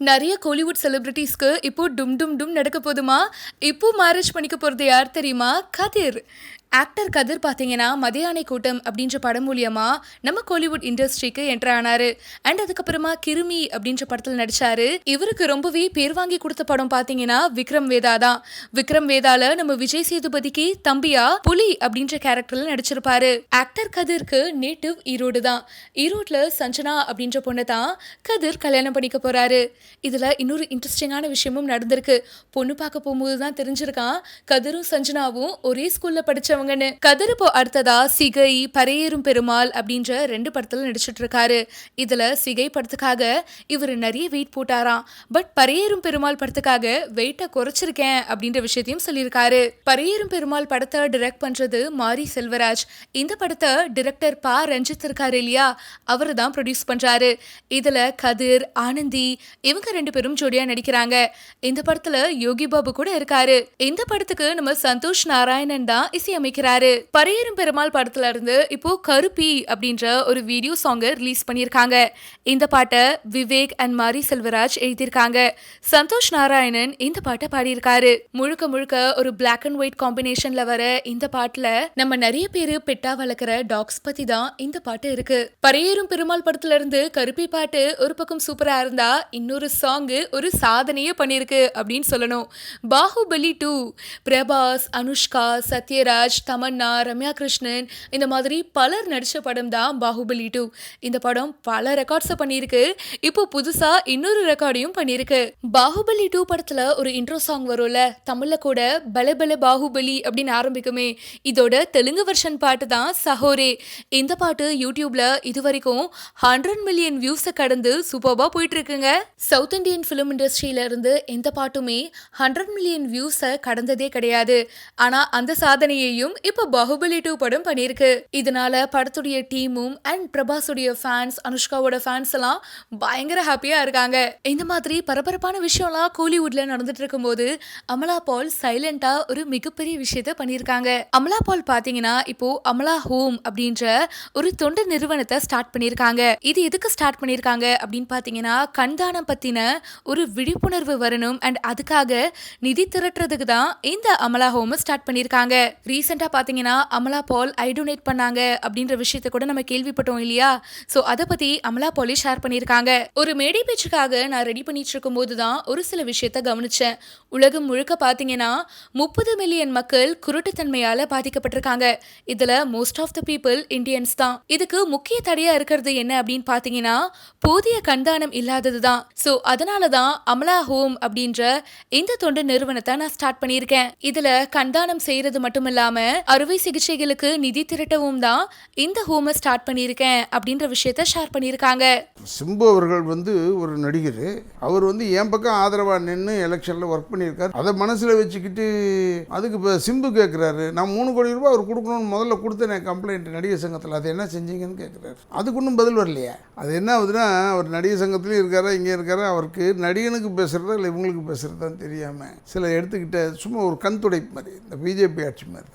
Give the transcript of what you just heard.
நிறைய கோலிவுட் செலிபிரிட்டிஸ்க்கு இப்போ டும் டும் டும் நடக்க போதுமா? இப்போ மேரேஜ் பண்ணிக்க போறது யார் தெரியுமா? கதிர். ஆக்டர் கதிர் பார்த்தீங்கன்னா மதியானை கூட்டம் அப்படின்ற படம் மூலியமா நம்ம கோலிவுட் இண்டஸ்ட்ரிக்கு என்டர் ஆனாரு. அண்ட் அதுக்கப்புறமா கிருமி அப்படின்ற படத்தில் நடிச்சாரு. இவருக்கு ரொம்பவே பேர் வாங்கி கொடுத்த படம் பார்த்தீங்கன்னா விக்ரம் வேதா தான். விக்ரம் வேதால நம்ம விஜய் சேதுபதிக்கு தம்பியா புலி அப்படின்ற கேரக்டர்ல நடிச்சிருப்பாரு. ஆக்டர் கதிர்க்கு நேட்டிவ் ஈரோடு தான். ஈரோட்ல சஞ்சனா அப்படின்ற பொண்ணை தான் கதிர் கல்யாணம் பண்ணிக்க போறாரு. இதுல இன்னொரு இன்ட்ரெஸ்டிங்கான விஷயமும் நடந்திருக்கு. பொண்ணு பார்க்க போகும்போது தான் தெரிஞ்சிருக்கான் கதிரும் சஞ்சனாவும் ஒரே ஸ்கூல்ல படிச்சவங்கன்னு. கதிர் இப்போ அடுத்ததா சிகை, பரையேறும் பெருமாள் அப்படின்ற 2 படத்துல நடிச்சிட்டு இருக்காரு. இதுல சிகை படத்துக்காக இவர் நிறைய வெயிட் போட்டாராம். பட் பரையேறும் பெருமாள் படத்துக்காக வெயிட்டை குறைச்சிருக்கேன் அப்படின்ற விஷயத்தையும் சொல்லியிருக்காரு. பரையேறும் பெருமாள் படத்தை டிரெக்ட் பண்றது மாரி செல்வராஜ். இந்த படத்தை டிரெக்டர் பா ரஞ்சித் இருக்காரு இல்லையா, அவரு தான் ப்ரொடியூஸ் பண்றாரு. இதுல கதிர், ஆனந்தி இவங்க 2 பேரும் ஜோடியா நடிக்கிறாங்க. இந்த படத்துல யோகி பாபு கூட இருக்காரு. இந்த படத்துக்கு நம்ம சந்தோஷ் நாராயணன் தான் இசையமைக்கிறாரு. பரையேறும் பெருமாள் படத்துல இருந்து இப்போ கருப்பி அப்படின்ற ஒரு வீடியோ சாங்கை ரிலீஸ் பண்ணியிருக்காங்க. இந்த பாட்டை விவேக் அண்ட் மாரி செல்வராஜ் எழுதியிருக்காங்க. சந்தோஷ் நாராயணன் இந்த பாட்டை பாடியிருக்காரு. முழுக்க முழுக்க ஒரு பிளாக் அண்ட் ஒயிட் காம்பினேஷன்ல வர இந்த பாட்டுல நம்ம நிறைய பேரு பெட்டா வளர்க்குற டாக்ஸ் பத்தி தான் இந்த பாட்டு இருக்கு. பரையேறும் பெருமாள் படத்துல இருந்து கருப்பி பாட்டு ஒரு பக்கம் சூப்பரா இருந்தா இன்னொரு சாங்கு ஒரு சாதனையே பண்ணிருக்கு அப்படின்னு சொல்லணும். பாகுபலி 2 பிரபாஸ், அனுஷ்கா, சத்யராஜ், தமன்னா, ரம்யா கிருஷ்ணன் இந்த மாதிரி பலர் நடிச்ச படம் தான் பாகுபலி 2. இந்த படம் பல ரெக்கார்ட்ஸை பண்ணியிருக்கு. இப்போ புதுசா இன்னொரு ரெக்கார்டையும் பண்ணியிருக்கு. பாகுபலி 2 படத்துல ஒரு இன்ட்ரோ சாங் வரும்ல, தமிழ்ல கூட பல பல பாகுபலி அப்படின்னு ஆரம்பிக்குமே, இதோட தெலுங்கு வெர்ஷன் பாட்டு தான் சஹோரே. இந்த பாட்டு யூடியூப்ல இது வரைக்கும் 100 மில்லியன் வியூஸை கடந்து சூப்பர்பா போயிட்டு இருக்குங்க. சவுத் இந்தியன் ஃபிலிம் இண்டஸ்ட்ரியில இருந்து எந்த பாட்டுமே 100 மில்லியன் வியூஸை கடந்ததே கிடையாது. ஆனா அந்த சாதனையையும் இப்ப பாகுபலி 2 படம் பண்ணியிருக்கு. இதனால படத்துடைய டீமும் அண்ட் பிரபாஸுடைய ஃபேன்ஸ், அனுஷ்காவோட ஃபேன்ஸ் எல்லாம் பயங்கர ஹாப்பியா இருக்காங்க. இந்த மாதிரி பரபரப்பான விஷயம்லாம் கோலிவுட்ல நடந்துட்டு இருக்கும்போது அமலா பால் சைலண்டா ஒரு மிகப்பெரிய விஷயத்த பண்ணியிருக்காங்க. அமலா பால் பாத்தீங்கன்னா இப்போ அமலா ஹோம் அப்படின்ற ஒரு தொண்டு நிறுவனத்தை ஸ்டார்ட் பண்ணியிருக்காங்க. இது எதுக்கு ஸ்டார்ட் பண்ணியிருக்காங்க அப்படின்னு பாத்தீங்கன்னா கண்தானம் பத்தின ஒரு விழிப்புணர்வு வரணும் அண்ட் அதுக்காக நிதி திரட்டுறதுக்கு தான் இந்த அமலா ஹோம் ஸ்டார்ட் பண்ணியிருக்காங்க. ரீசெண்டா பாத்தீங்கன்னா அமலா பால் ஐ டொனேட் பண்ணாங்க அப்படின்ற விஷயத்தை கூட நம்ம கேள்விப்பட்டோம் இல்லையா. சோ அதை பத்தி அமலா பாலே ஷேர் பண்ணியிருக்காங்க. ஒரு மேடை பேச்சுக்காக நான் ரெடி பண்ணிட்டு இருக்கும் போதுதான் ஒரு சில விஷயத்த கவனிச்சேன். உலகம் முழுக்க பாத்தீங்கன்னா 30 மில்லியன் மக்கள் குருட்டுத்தன்மையால பாதிக்கப்பட்டிருக்காங்க. இதுல most of the people Indians தான். இதுக்கு முக்கிய தடையா இருக்கிறது என்ன அப்படின்னு பாத்தீங்கன்னா போதிய கண்தானம் இல்லாதது தான். சோ அதனாலதான் அமலா ஹோம் அப்படின்ற இந்த தொண்டு நிறுவனத்தை நான் ஸ்டார்ட் பண்ணியிருக்கேன். இதுல கண்தானம் செய்யறது மட்டும் இல்லாம அறுவை சிகிச்சைகளுக்கு நிதி திரட்டவும் தான் இந்த ஹோமை ஸ்டார்ட் பண்ணியிருக்கேன் அப்படின்ற விஷயத்த ஷேர் பண்ணியிருக்காங்க. சிம்பு அவர்கள் ஒரு நடிகர். அவர் என் பக்கம் ஆதரவாக நின்று எலெக்ஷனில் ஒர்க் பண்ணியிருக்காரு. அதை மனசில் வச்சுக்கிட்டு அதுக்கு இப்போ சிம்பு கேட்குறாரு, நான் 3 கோடி ரூபாய் அவர் கொடுக்கணும்னு முதல்ல கொடுத்தேன் கம்ப்ளைண்ட் நடிகர் சங்கத்தில், அது என்ன செஞ்சீங்கன்னு கேட்குறாரு. அதுக்கு ஒன்றும் பதில் வரலையா? அது என்ன ஆகுதுன்னா, அவர் நடிகர் சங்கத்துலேயும் இருக்காரா இங்கே இருக்காரா, அவருக்கு நடிகனுக்கு பேசுகிறதா இல்லை இவங்களுக்கு பேசுகிறதான்னு தெரியாமல் சில எடுத்துக்கிட்ட சும்மா ஒரு கண் துடைப்பு மாதிரி, இந்த பிஜேபி ஆட்சி மாதிரி.